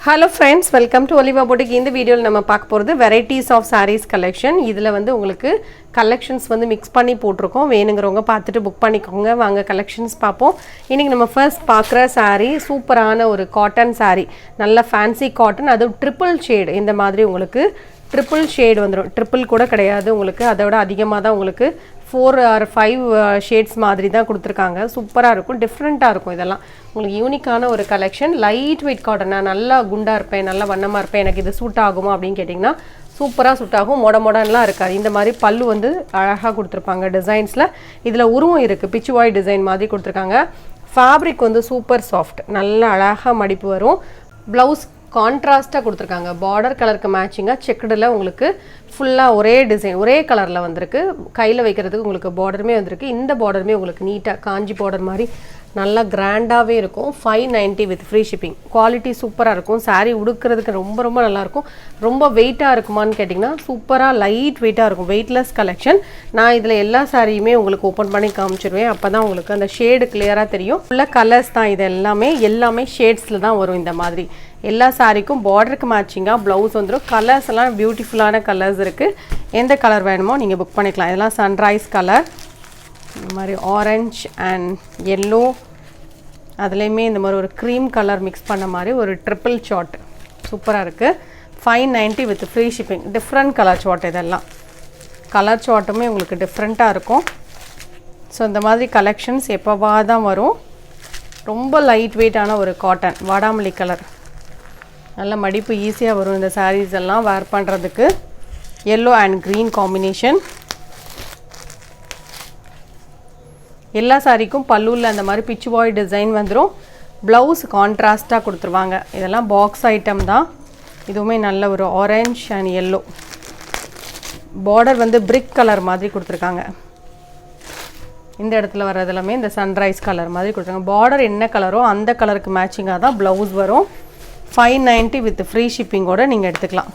Hello friends, welcome to Oliva Boutique. In the video நம்ம பார்க்க போறது varieties of sarees collection. இதுல வந்து உங்களுக்கு collections வந்து mix பண்ணி போட்டுருக்கோம். வேணுங்கறவங்க பார்த்துட்டு book பண்ணிக்கோங்க. வாங்க collections பாப்போம். இன்னைக்கு நம்ம first பார்க்குற saree சூப்பரான ஒரு cotton saree. நல்ல fancy cotton அது triple shade. இந்த மாதிரி உங்களுக்கு triple shade வந்துரும். triple கூட கிடையாது உங்களுக்கு. அதோட அதிகமா தான் உங்களுக்கு 4 or 5 shades மாதிரி தான் கொடுத்திருக்காங்க. சூப்பரா இருக்கும், டிஃபரண்டா இருக்கும் இதெல்லாம். உங்களுக்கு யூனிக்கான ஒரு கலெக்ஷன். Light weight cotton. நான் நல்லா குண்டா இருப்பேன், நல்லா வண்ணமா இருப்பேன், எனக்கு இது சூட் ஆகுமா அப்படினு கேட்டிங்கனா சூப்பரா சூட் ஆகும். மொடமொடன்லாம் இருக்காது. இந்த மாதிரி பல்லு வந்து அழகா கொடுத்திருப்பாங்க டிசைன்ஸ்ல. இதுல உருவம் இருக்கு, பிச்சுவாய் டிசைன் மாதிரி கொடுத்திருக்காங்க. ஃபேப்ரிக் வந்து சூப்பர் சாஃப்ட், நல்ல அழகா மடிப்பு வரும். ப்ளவுஸ் கான்ட்ராஸ்டா கொடுத்திருக்காங்க. பார்டர் கலருக்கு மேட்சிங்கா செக்குடுல உங்களுக்கு ஃபுல்லா ஒரே டிசைன் ஒரே கலர்ல வந்திருக்கு. கையில வைக்கிறதுக்கு உங்களுக்கு பார்டருமே வந்திருக்கு. இந்த பார்டருமே உங்களுக்கு நீட்டா காஞ்சி பார்டர் மாதிரி நல்லா கிராண்டாவே இருக்கும். 590 வித் ஃப்ரீ ஷிப்பிங். குவாலிட்டி சூப்பரா இருக்கும். saree உடுக்கிறதுக்கு ரொம்ப ரொம்ப நல்லா இருக்கும். ரொம்ப வெயிட்டா இருக்குமான்னு கேட்டிங்கனா சூப்பரா லைட் வெயிட்டா இருக்கும். Weightless collection. நான் இதுல எல்லா சாரியுமே உங்களுக்கு ஓபன் பண்ணி காமிச்சிருவேன். அப்பதான் உங்களுக்கு அந்த ஷேட் கிளியரா தெரியும். ஃபுல்லா கலர்ஸ் தான் இது எல்லாமே ஷேட்ஸ்ல தான் வரும். இந்த மாதிரி எல்லா சாரிக்கும் பார்டருக்கு மேட்சிங்கா ப்ளவுஸ் வந்துரும். கலர்ஸ் எல்லாம் பியூட்டிஃபுல்லான கலர்ஸ் இருக்கு. எந்த கலர் வேணுமோ நீங்க புக் பண்ணிக்கலாம். இதெல்லாம் சன்ரைஸ் கலர், இந்த மாதிரி ஆரஞ்சு அண்ட் yellow, அதுலயுமே இந்த மாதிரி ஒரு க்ரீம் கலர் மிக்ஸ் பண்ண மாதிரி ஒரு ட்ரிபிள் ஷாட் சூப்பரா இருக்கு. 590 with free shipping. Different colour shirt. இதெல்லாம் கலர் ஷாட்டுமே உங்களுக்கு டிஃப்ரெண்டா இருக்கும். ஸோ இந்த மாதிரி கலெக்ஷன்ஸ் எப்போவா தான் வரும். ரொம்ப லைட் வெயிட்டான ஒரு காட்டன் வாடாமல்லி கலர். நல்ல மடிப்பு ஈஸியா வரும். இந்த sarees எல்லாம் வேர் பண்றதுக்கு. yellow and green combination. எல்லா சாரிக்கும் பல்லுல அந்த மாதிரி பிச்சுவாய் டிசைன் வந்துரும். ப்ளவுஸ் கான்ட்ராஸ்டா கொடுத்துருவாங்க. இதெல்லாம் பாக்ஸ் ஐட்டம் தான். இதுவுமே நல்ல ஒரு ஆரஞ்சு அண்ட் yellow. பார்டர் வந்து brick கலர் மாதிரி கொடுத்துருக்காங்க. இந்த இடத்துல வரது எல்லாமே இந்த சன்ரைஸ் கலர் மாதிரி கொடுத்துருக்காங்க. பார்டர் என்ன கலரோ அந்த கலருக்கு மேட்சிங்கா தான் ப்ளவுஸ் வரும். 590 வித் ஃப்ரீ ஷிப்பிங்கோட நீங்க எடுத்துக்கலாம்.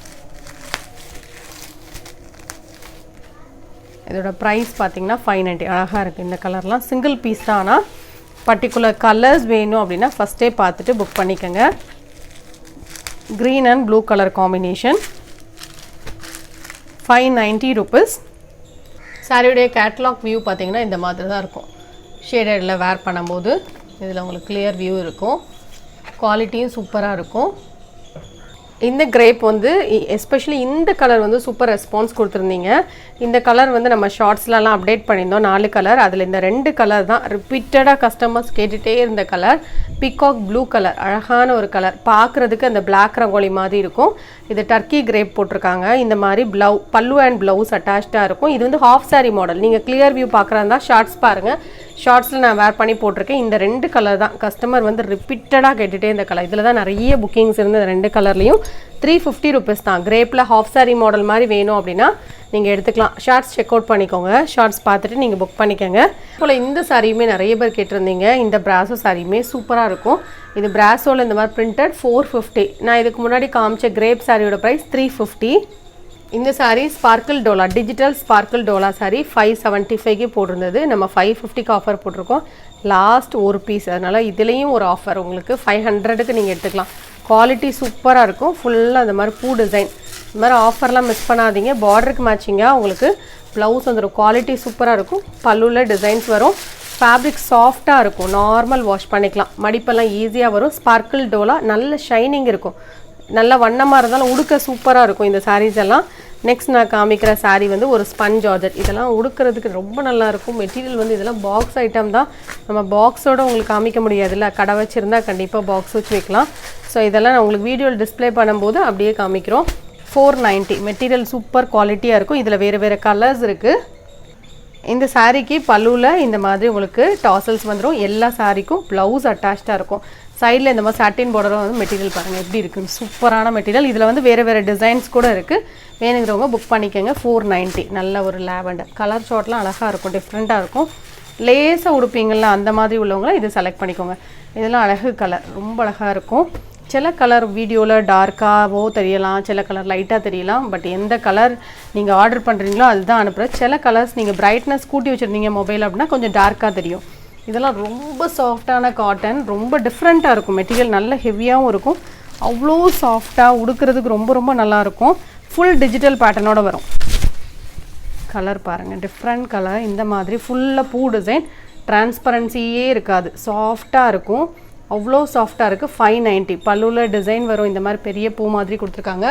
இதோட பிரைஸ் பாத்தீங்கன்னா 590. அழகா இருக்கு. இந்த கலர்லாம் சிங்கிள் பீஸ் தான். ஆனா பர்టిక్యులர் கலர்ஸ் வேணும் அப்படினா ஃபர்ஸ்டே பார்த்துட்டு புக் பண்ணிக்கங்க. green and blue color combination. 590 rupees. சாரியோட கேட்டலாக் வியூ பாத்தீங்கன்னா இந்த மாதிரி தான் இருக்கும். ஷேடட்ல வேர் பண்ணும்போது இதுல உங்களுக்கு கிளியர் வியூ இருக்கும். குவாலிட்டியும் சூப்பரா இருக்கும். இந்த கிரேப் வந்து எஸ்பெஷலி இந்த கலர் வந்து சூப்பர் ரெஸ்பான்ஸ் கொடுத்திருந்தீங்க. இந்த கலர் வந்து நம்ம ஷார்ட்ஸ்லலாம் அப்டேட் பண்ணியிருந்தோம். 4 கலர். அதில் இந்த 2 கலர் தான் ரிப்பீட்டடாக கஸ்டமர்ஸ் கேட்டுகிட்டே இருந்த கலர். பிகாக் ப்ளூ கலர், அழகான ஒரு கலர். பார்க்குறதுக்கு அந்த பிளாக் ரங்கோலி மாதிரி இருக்கும். இது டர்க்கி கிரேப் போட்டிருக்காங்க. இந்த மாதிரி பல்லு அண்ட் ப்ளவுஸ் அட்டாச்சாக இருக்கும். இது வந்து ஹாஃப் சாரி மாடல். நீங்கள் கிளியர் வியூ பார்க்குறதா ஷார்ட்ஸ் பாருங்கள். ஷார்ட்ஸில் நான் வேர் பண்ணி போட்டிருக்கேன். இந்த 2 கலர் தான் கஸ்டமர் வந்து ரிப்பீட்டடாக கேட்டுகிட்டே இந்த கலர். இதில் தான் நிறைய புக்கிங்ஸ் இருந்து 2 கலர்லையும் 350 rupees தான். கிரேப்பில் ஹாஃப் சாரி மாடல் மாதிரி வேணும் அப்படின்னா நீங்கள் எடுத்துக்கலாம். ஷார்ட்ஸ் செக் அவுட் பண்ணிக்கோங்க. ஷார்ட்ஸ் பார்த்துட்டு நீங்கள் புக் பண்ணிக்கோங்க. போல் இந்த சாரியுமே நிறைய பேர் கேட்டிருந்தீங்க. இந்த பிராசோ சாரியுமே சூப்பராக இருக்கும். இது பிராசோவில் இந்த மாதிரி பிரிண்டட் 450. நான் இதுக்கு முன்னாடி காமிச்ச கிரேப் சாரியோட ப்ரைஸ் 350. இந்த sari sparkle Dola, digital sparkle Dola sari 575க்கு போட்டிருந்தது. நம்ம 550க்கு ஆஃபர் போட்டிருக்கோம். லாஸ்ட் ஒரு பீஸ். அதனால இதுலேயும் ஒரு ஆஃபர் உங்களுக்கு 500க்கு நீங்கள் எடுத்துக்கலாம். குவாலிட்டி சூப்பராக இருக்கும். ஃபுல்லாக அந்த மாதிரி பூ டிசைன். இந்த மாதிரி ஆஃபர்லாம் மிஸ் பண்ணாதீங்க. பார்டருக்கு மேட்சிங்காக உங்களுக்கு ப்ளவுஸ் வந்துடும். குவாலிட்டி சூப்பராக இருக்கும். பல்லுவில் டிசைன்ஸ் வரும். ஃபேப்ரிக் சாஃப்டாக இருக்கும். நார்மல் வாஷ் பண்ணிக்கலாம். மடிப்பெல்லாம் ஈஸியாக வரும். ஸ்பார்க்கிள் டோலா நல்ல ஷைனிங் இருக்கும். நல்ல வண்ணமாக இருந்தாலும் உடுக்க சூப்பராக இருக்கும் இந்த சாரீஸ் எல்லாம். நெக்ஸ்ட் நான் காமிக்கிற சாரீ வந்து ஒரு ஸ்பஞ்ச் ஜார்ஜெட். இதெல்லாம் உடுக்கிறதுக்கு ரொம்ப நல்லா இருக்கும். மெட்டீரியல் வந்து இதெல்லாம் பாக்ஸ் ஐட்டம் தான். நம்ம பாக்ஸோட உங்களுக்கு காமிக்க முடியாதுல்ல. கடை வச்சுருந்தா கண்டிப்பாக பாக்ஸ் வச்சு வைக்கலாம். ஸோ இதெல்லாம் நான் உங்களுக்கு வீடியோவில் டிஸ்பிளே பண்ணும்போது அப்படியே காமிக்கிறோம். 490. மெட்டீரியல் சூப்பர் குவாலிட்டியாக இருக்கும். இதில் வேறு வேறு கலர்ஸ் இருக்குது. இந்த சாரீக்கு பல்லுவில் இந்த மாதிரி உங்களுக்கு டாசல்ஸ் வந்துடும். எல்லா சாரிக்கும் ப்ளவுஸ் அட்டாச்சாக இருக்கும். சைடில் இந்த மாதிரி சாட்டின் பார்டரும் வந்து மெட்டீரியல் பாருங்கள் எப்படி இருக்குன்னு. சூப்பரான மெட்டீரியல். இதில் வந்து வேறு வேறு டிசைன்ஸ் கூட இருக்குது. வேணுங்கிறவங்க புக் பண்ணிக்கோங்க. 490. நல்ல ஒரு லாவெண்டர் கலர் ஷார்ட்லாம் அழகாக இருக்கும். டிஃப்ரெண்ட்டாக இருக்கும். லேஸாக உடுப்பீங்களா அந்த மாதிரி உள்ளவங்கள இது செலக்ட் பண்ணிக்கோங்க. இதெல்லாம் அழகு கலர், ரொம்ப அழகாக இருக்கும். சில கலர் வீடியோவில் டார்க்காவோ தெரியலாம், சில கலர் லைட்டாக தெரியலாம். பட் எந்த கலர் நீங்கள் ஆர்டர் பண்ணுறீங்களோ அதுதான் அனுப்புகிறேன். சில கலர்ஸ் நீங்கள் பிரைட்னஸ் கூட்டி வச்சுருந்தீங்க மொபைல் அப்படின்னா கொஞ்சம் டார்க்காக தெரியும். இதெல்லாம் ரொம்ப சாஃப்டான காட்டன், ரொம்ப டிஃப்ரெண்ட்டாக இருக்கும். மெட்டீரியல் நல்ல ஹெவியாகவும் இருக்கும். அவ்வளோ சாஃப்டாக உடுக்கிறதுக்கு ரொம்ப ரொம்ப நல்லாயிருக்கும். ஃபுல் டிஜிட்டல் பேட்டர்னோட வரும். கலர் பாருங்கள், டிஃப்ரெண்ட் கலர். இந்த மாதிரி ஃபுல்லாக பூ டிசைன், டிரான்ஸ்பரன்சியே இருக்காது, சாஃப்டாக இருக்கும். அவ்வளோ சாஃப்டாக இருக்குது. 590. பல்லுவில் டிசைன் வரும், இந்த மாதிரி பெரிய பூ மாதிரி கொடுத்துருக்காங்க.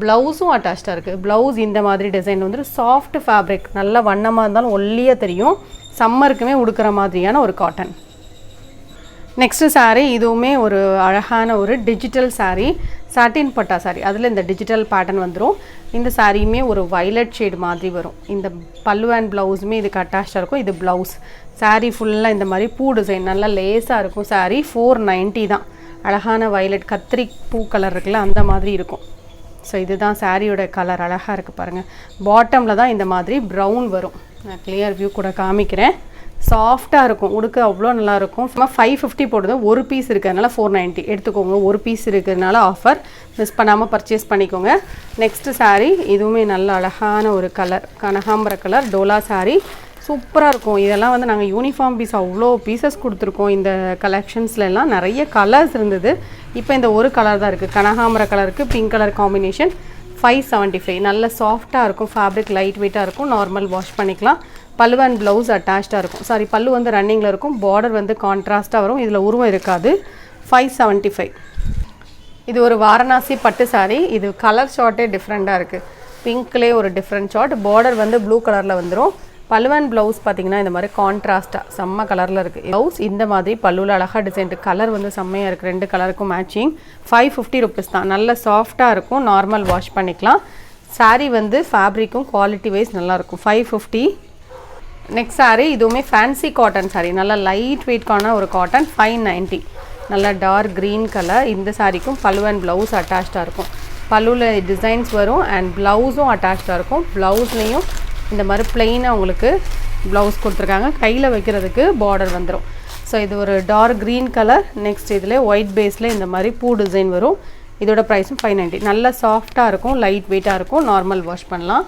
ப்ளவுஸும் அட்டாச்சாக இருக்குது. ப்ளவுஸ் இந்த மாதிரி டிசைன் வந்துட்டு சாஃப்ட் ஃபேப்ரிக், நல்ல வண்ணமாக இருந்தாலும் ஒல்லியாக தெரியும். சம்மருக்குமே உடுக்கிற மாதிரியான ஒரு காட்டன். நெக்ஸ்ட்டு saree, இதுவுமே ஒரு அழகான ஒரு டிஜிட்டல் saree, சாட்டின் பட்டா saree. அதில் இந்த டிஜிட்டல் பேட்டர்ன் வந்துடும். இந்த சாரியுமே ஒரு வயலட் ஷேட் மாதிரி வரும். இந்த பல்லு அண்ட் ப்ளவுஸுமே இதுக்கு அட்டாச்சாக இருக்கும். இது ப்ளவுஸ். saree ஃபுல்லாக இந்த மாதிரி பூ டிசைன் நல்லா லேஸாக இருக்கும். saree 490 தான். அழகான வயலட் கத்திரி பூ கலர் இருக்குல்ல, அந்த மாதிரி இருக்கும். ஸோ இதுதான் சாரியோட கலர், அழகாக இருக்குது பாருங்கள். பாட்டமில் தான் இந்த மாதிரி ப்ரௌன் வரும். நான் கிளியர் வியூ கூட காமிக்கிறேன். சாஃப்டாக இருக்கும், உடுக்க அவ்வளோ நல்லாயிருக்கும். சும்மா 550 போடுது. ஒரு பீஸ் இருக்கிறதுனால 490 எடுத்துக்கோங்க. ஒரு பீஸ் இருக்கிறதுனால ஆஃபர், மிஸ் பண்ணாமல் பர்ச்சேஸ் பண்ணிக்கோங்க. நெக்ஸ்ட்டு saree, இதுவுமே நல்ல அழகான ஒரு கலர், கனகாம்பர கலர் டோலா saree. சூப்பராக இருக்கும். இதெல்லாம் வந்து நாங்கள் யூனிஃபார்ம் பீஸ் அவ்வளோ பீசஸ் கொடுத்துருக்கோம். இந்த கலெக்ஷன்ஸ்லாம் நிறைய கலர்ஸ் இருந்தது. இப்போ இந்த ஒரு கலர் தான் இருக்குது. கனகாம்பர கலருக்கு பிங்க் கலர் காம்பினேஷன். 575. நல்ல சாஃப்டாக இருக்கும். ஃபேப்ரிக் லைட் வெயிட்டாக இருக்கும். நார்மல் வாஷ் பண்ணிக்கலாம். பல்லு அண்ட் ப்ளவுஸ் அட்டாச்சாக இருக்கும். சாரி, பல்லு வந்து ரன்னிங்கில் இருக்கும். பார்டர் வந்து கான்ட்ராஸ்ட்டாக வரும். இதில் உருவம் இருக்காது. 575. இது ஒரு வாரணாசி பட்டு saree. இது கலர் ஷார்ட்டே டிஃப்ரெண்ட்டாக இருக்குது. பிங்க்லேயே ஒரு டிஃப்ரெண்ட் ஷார்ட். பார்டர் வந்து ப்ளூ கலரில் வந்துடும். பல்லு அண்ட் ப்ளவுஸ் பார்த்திங்கன்னா இந்த மாதிரி கான்ட்ராஸ்ட்டாக செம்ம கலரில் இருக்குது. ப்ளவுஸ் இந்த மாதிரி பல்லுவில் அழகாக டிசைன். கலர் வந்து செம்மையாக இருக்குது. 2 கலருக்கும் மேட்சிங். 550 rupees தான். நல்ல சாஃப்டாக இருக்கும். நார்மல் வாஷ் பண்ணிக்கலாம். saree வந்து ஃபேப்ரிக்கும் குவாலிட்டி வைஸ் நல்லாயிருக்கும். 550. நெக்ஸ்ட் saree, இதுவுமே ஃபேன்சி காட்டன் saree. நல்லா லைட் வெயிட்கான ஒரு காட்டன். 590. நல்லா டார்க் க்ரீன் கலர். இந்த சாரிக்கும் பல்லு அண்ட் ப்ளவுஸ் அட்டாச்சாக இருக்கும். பல்லுவில் டிசைன்ஸ் வரும் அண்ட் ப்ளவுஸும் அட்டாச்சாக இருக்கும். ப்ளவுஸ்லேயும் இந்த மாதிரி பிளெயினாக உங்களுக்கு ப்ளவுஸ் கொடுத்துருக்காங்க. கையில் வைக்கிறதுக்கு பார்டர் வந்துடும். ஸோ இது ஒரு டார்க் க்ரீன் கலர். நெக்ஸ்ட் இதில் ஒயிட் பேஸில் இந்த மாதிரி பூ டிசைன் வரும். இதோட ப்ரைஸும் 590. நல்லா சாஃப்டாக இருக்கும், லைட் வெயிட்டாக இருக்கும். நார்மல் வாஷ் பண்ணலாம்.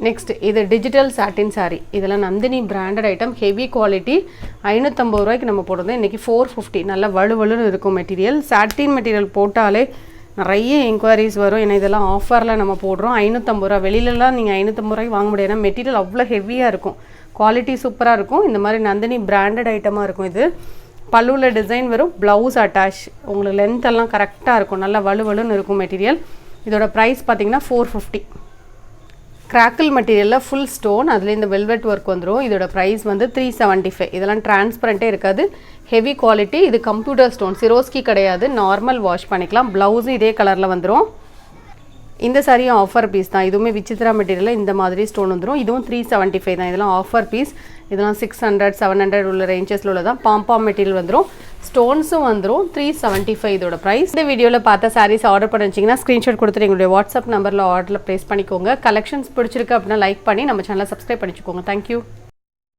நெக்ஸ்ட் இது டிஜிட்டல் சாட்டின் saree. இதெல்லாம் Nandini branded item, heavy quality. 550 ரூபாய்க்கு நம்ம போடுறது. இன்றைக்கி 450. நல்லா வலுவலுன்னு இருக்கும் மெட்டீரியல். சாட்டின் மெட்டீரியல் போட்டாலே நிறைய என்கொயரிஸ் வரும். ஏன்னா இதெல்லாம் ஆஃபரில் நம்ம போடுறோம். 550 ரூபா. வெளியிலலாம் நீங்கள் 550 ரூபாய்க்கு வாங்க முடியாது. ஏன்னா மெட்டீரியல் அவ்வளோ ஹெவியாக இருக்கும். குவாலிட்டி சூப்பராக இருக்கும். இந்த மாதிரி நந்தினி பிராண்டட் ஐட்டமாக இருக்கும். இது பல்லுவில் டிசைன் வரும். Blouse attach. உங்களுக்கு லென்த் எல்லாம் கரெக்டாக இருக்கும். நல்லா வலுவலுன்னு இருக்கும் மெட்டீரியல். இதோட ப்ரைஸ் பார்த்திங்கன்னா 450. கிராக்கிள் மெட்டீரியலில் ஃபுல் ஸ்டோன், அதில் இந்த வெல்வெட் ஒர்க் வந்துடும். இதோட ப்ரைஸ் வந்து 375. இதெல்லாம் டிரான்ஸ்பரண்ட்டே இருக்காது, ஹெவி குவாலிட்டி. இது கம்ப்யூட்டர் ஸ்டோன், சிரோஸ்கி கிடையாது. நார்மல் வாஷ் பண்ணிக்கலாம். ப்ளவுஸும் இதே கலரில் வந்துடும். இந்த சாரியும் ஆஃபர் பீஸ் தான். இதுவுமே விசித்ரா மெட்டீரியலில் இந்த மாதிரி ஸ்டோன் வந்துடும். இதுவும் 375 தான். இதெல்லாம் ஆஃபர் பீஸ். இதெல்லாம் 600 700 உள்ள ரேஞ்சஸில் உள்ளதான். பாம்பாம் மெட்டீரியல் வந்துடும். ஸ்டோன்ஸும் வந்துடும். 375 இதோட ப்ரைஸ். இந்த வீடியோவில் பார்த்த சாரீஸ் ஆர்டர் பண்ணிச்சிங்கன்னா ஸ்க்ரீன்ஷாட் கொடுத்துட்டு எங்களுடைய வாட்ஸ்அப் நம்பரில் ஆர்டரில் ப்ளேஸ் பண்ணிக்கோங்க. கலெக்ஷன்ஸ் பிடிச்சிருக்கு அப்படின்னா லைக் பண்ணி நம்ம சேனலை சப்ஸ்கிரைப் பண்ணிச்சுக்கோங்க. தேங்க்யூ.